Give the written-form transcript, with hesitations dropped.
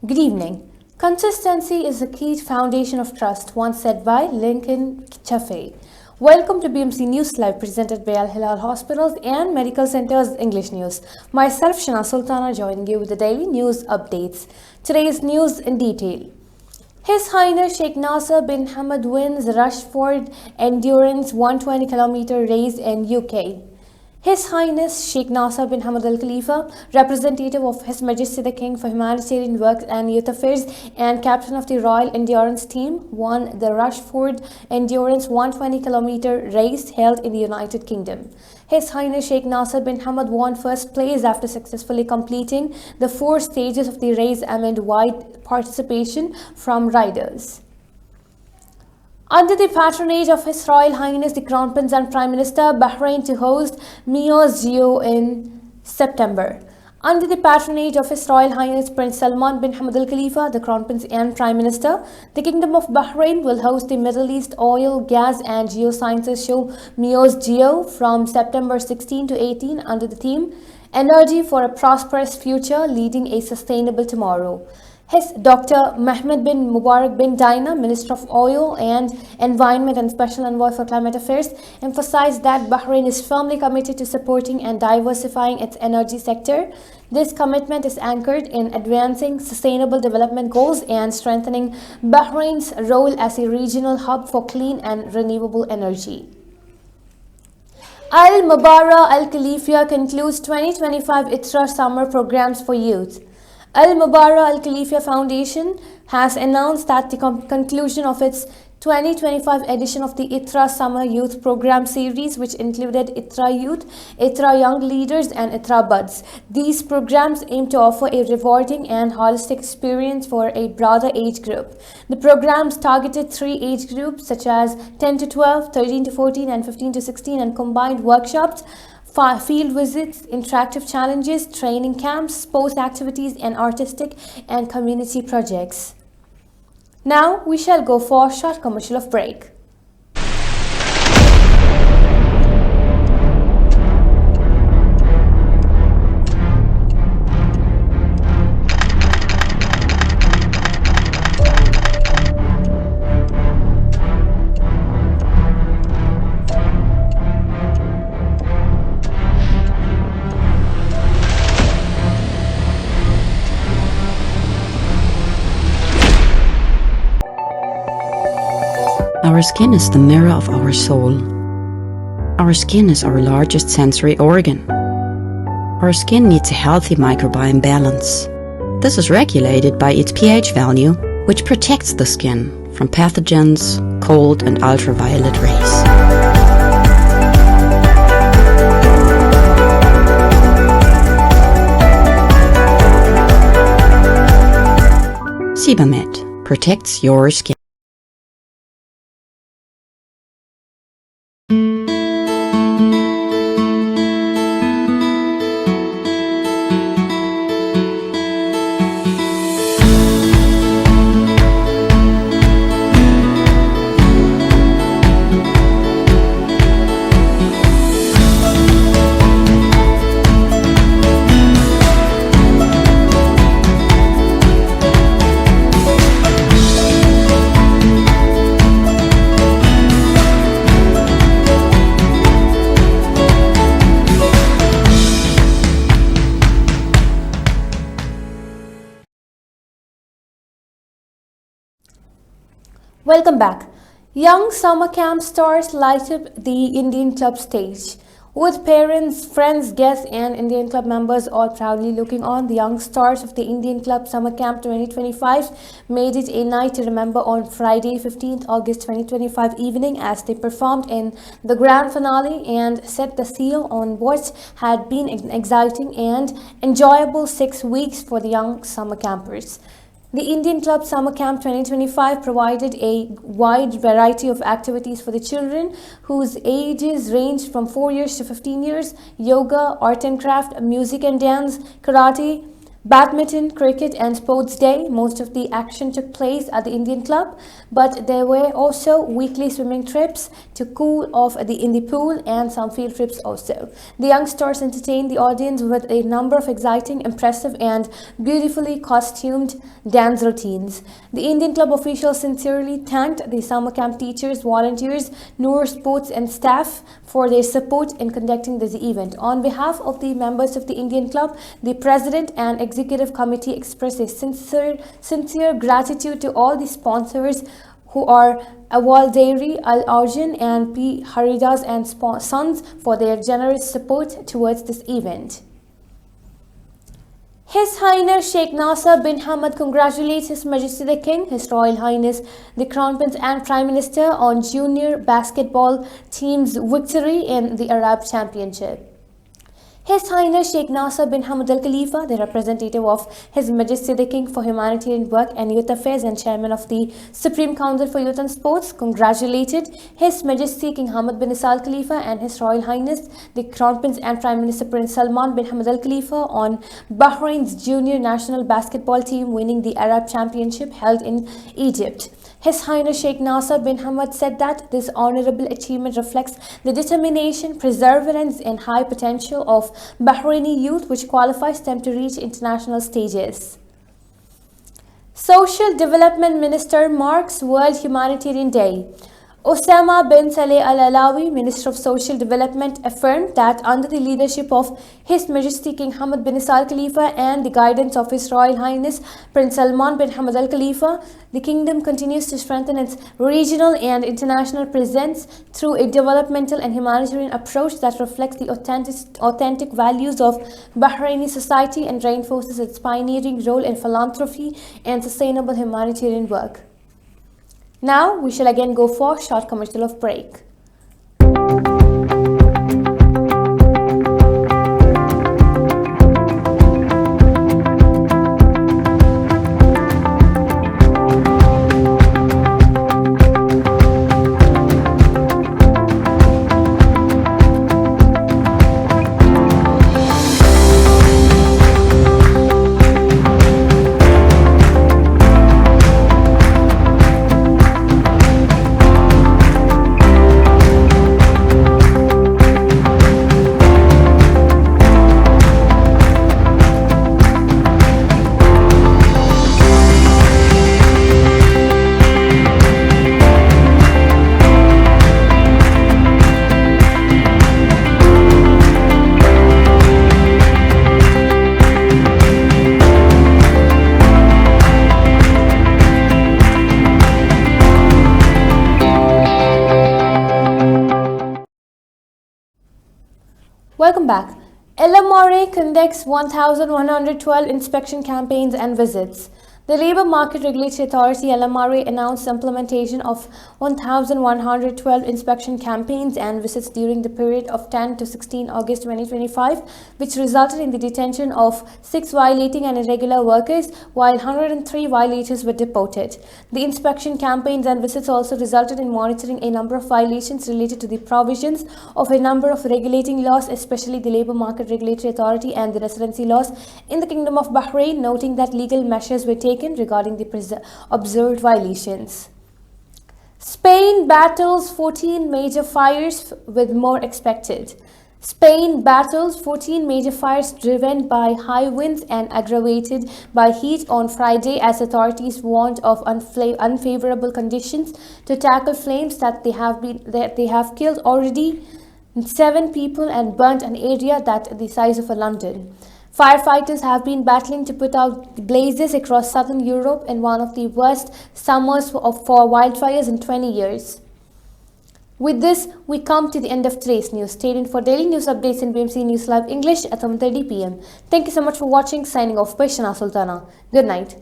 Good evening. Consistency is the key foundation of trust, once said by Lincoln Chaffee. Welcome to BMC News Live, presented by Al Hilal Hospitals and Medical Centers English News. Myself, Shana Sultana, joining you with the daily news updates. Today's news in detail. His Highness Sheikh Nasser bin Hamad wins Rushford Endurance 120 km race in UK. His Highness Sheikh Nasser bin Hamad Al Khalifa, representative of His Majesty the King for Humanitarian Work and Youth Affairs and captain of the Royal Endurance Team, won the Rushford Endurance 120 km race held in the United Kingdom. His Highness Sheikh Nasser bin Hamad won first place after successfully completing the 4 stages of the race amid wide participation from riders. Under the patronage of His Royal Highness the Crown Prince and Prime Minister, Bahrain to host Meoz Geo in September. Under the patronage of His Royal Highness Prince Salman bin Hamad Al Khalifa, the Crown Prince and Prime Minister, the Kingdom of Bahrain will host the Middle East Oil, Gas and Geosciences Show Meoz Geo from September 16 to 18 under the theme Energy for a Prosperous Future Leading a Sustainable Tomorrow. His Dr. Mohammed bin Mubarak bin Dina, Minister of Oil and Environment and Special Envoy for Climate Affairs, emphasized that Bahrain is firmly committed to supporting and diversifying its energy sector. This commitment is anchored in advancing sustainable development goals and strengthening Bahrain's role as a regional hub for clean and renewable energy. Al Mubara Al Khalifa concludes 2025 ITRA summer programs for youth. Al Mubara Al Khalifa Foundation has announced that the conclusion of its 2025 edition of the ITRA Summer Youth Program series, which included ITRA Youth, ITRA Young Leaders and ITRA Buds. These programs aim to offer a rewarding and holistic experience for a broader age group. The programs targeted 3 age groups such as 10 to 12, 13 to 14 and 15 to 16 and combined workshops, field visits, interactive challenges, training camps, sports activities, and artistic and community projects. Now we shall go for a short commercial of break. Our skin is the mirror of our soul. Our skin is our largest sensory organ. Our skin needs a healthy microbiome balance. This is regulated by its pH value, which protects the skin from pathogens, cold and ultraviolet rays. Sebamed protects your skin. Welcome back. Young summer camp stars light up the Indian Club stage. With parents, friends, guests and Indian Club members all proudly looking on, the young stars of the Indian Club Summer Camp 2025 made it a night to remember on Friday 15th August 2025 evening as they performed in the grand finale and set the seal on what had been an exciting and enjoyable 6 weeks for the young summer campers. The Indian Club Summer Camp 2025 provided a wide variety of activities for the children whose ages ranged from 4 years to 15 years, yoga, art and craft, music and dance, karate, badminton, cricket, and sports day. Most of the action took place at the Indian Club, but there were also weekly swimming trips to cool off in the pool and some field trips also. The young stars entertained the audience with a number of exciting, impressive, and beautifully costumed dance routines. The Indian Club officials sincerely thanked the summer camp teachers, volunteers, Noor sports and staff for their support in conducting this event. On behalf of the members of the Indian Club, the President and Executive Committee express a sincere gratitude to all the sponsors who are Awal Dairy, Al Arjun and P. Haridas and Sons for their generous support towards this event. His Highness Sheikh Nasser bin Hamad congratulates His Majesty the King, His Royal Highness the Crown Prince and Prime Minister on junior basketball team's victory in the Arab Championship. His Highness Sheikh Nasser bin Hamad Al Khalifa, the representative of His Majesty the King for Humanitarian Work and Youth Affairs and Chairman of the Supreme Council for Youth and Sports, congratulated His Majesty King Hamad bin Isa Al Khalifa and His Royal Highness the Crown Prince and Prime Minister Prince Salman bin Hamad Al Khalifa on Bahrain's junior national basketball team winning the Arab Championship held in Egypt. His Highness Sheikh Nasser bin Hamad said that this honorable achievement reflects the determination, perseverance, and high potential of Bahraini youth, which qualifies them to reach international stages. Social Development Minister marks World Humanitarian Day. Osama bin Saleh Al Alawi, Minister of Social Development, affirmed that under the leadership of His Majesty King Hamad bin Isa Al Khalifa and the guidance of His Royal Highness Prince Salman bin Hamad Al Khalifa, the kingdom continues to strengthen its regional and international presence through a developmental and humanitarian approach that reflects the authentic values of Bahraini society and reinforces its pioneering role in philanthropy and sustainable humanitarian work. Now, we shall again go for a short commercial of break. Welcome back. LMRA conducts 1,112 inspection campaigns and visits. The Labour Market Regulatory Authority LMRA announced implementation of 1,112 inspection campaigns and visits during the period of 10 to 16 August 2025, which resulted in the detention of 6 violating and irregular workers, while 103 violators were deported. The inspection campaigns and visits also resulted in monitoring a number of violations related to the provisions of a number of regulating laws, especially the Labour Market Regulatory Authority and the residency laws in the Kingdom of Bahrain, noting that legal measures were taken regarding the observed violations. Spain battles 14 major fires with more expected. Spain battles 14 major fires driven by high winds and aggravated by heat on Friday as authorities warned of unfavorable conditions to tackle flames that they have killed already 7 people and burnt an area that the size of London. Firefighters have been battling to put out blazes across southern Europe in one of the worst summers for wildfires in 20 years. With this, we come to the end of today's news. Stay tuned for daily news updates in BMC News Live English at 7:30 p.m. Thank you so much for watching. Signing off by Shana Sultana. Good night.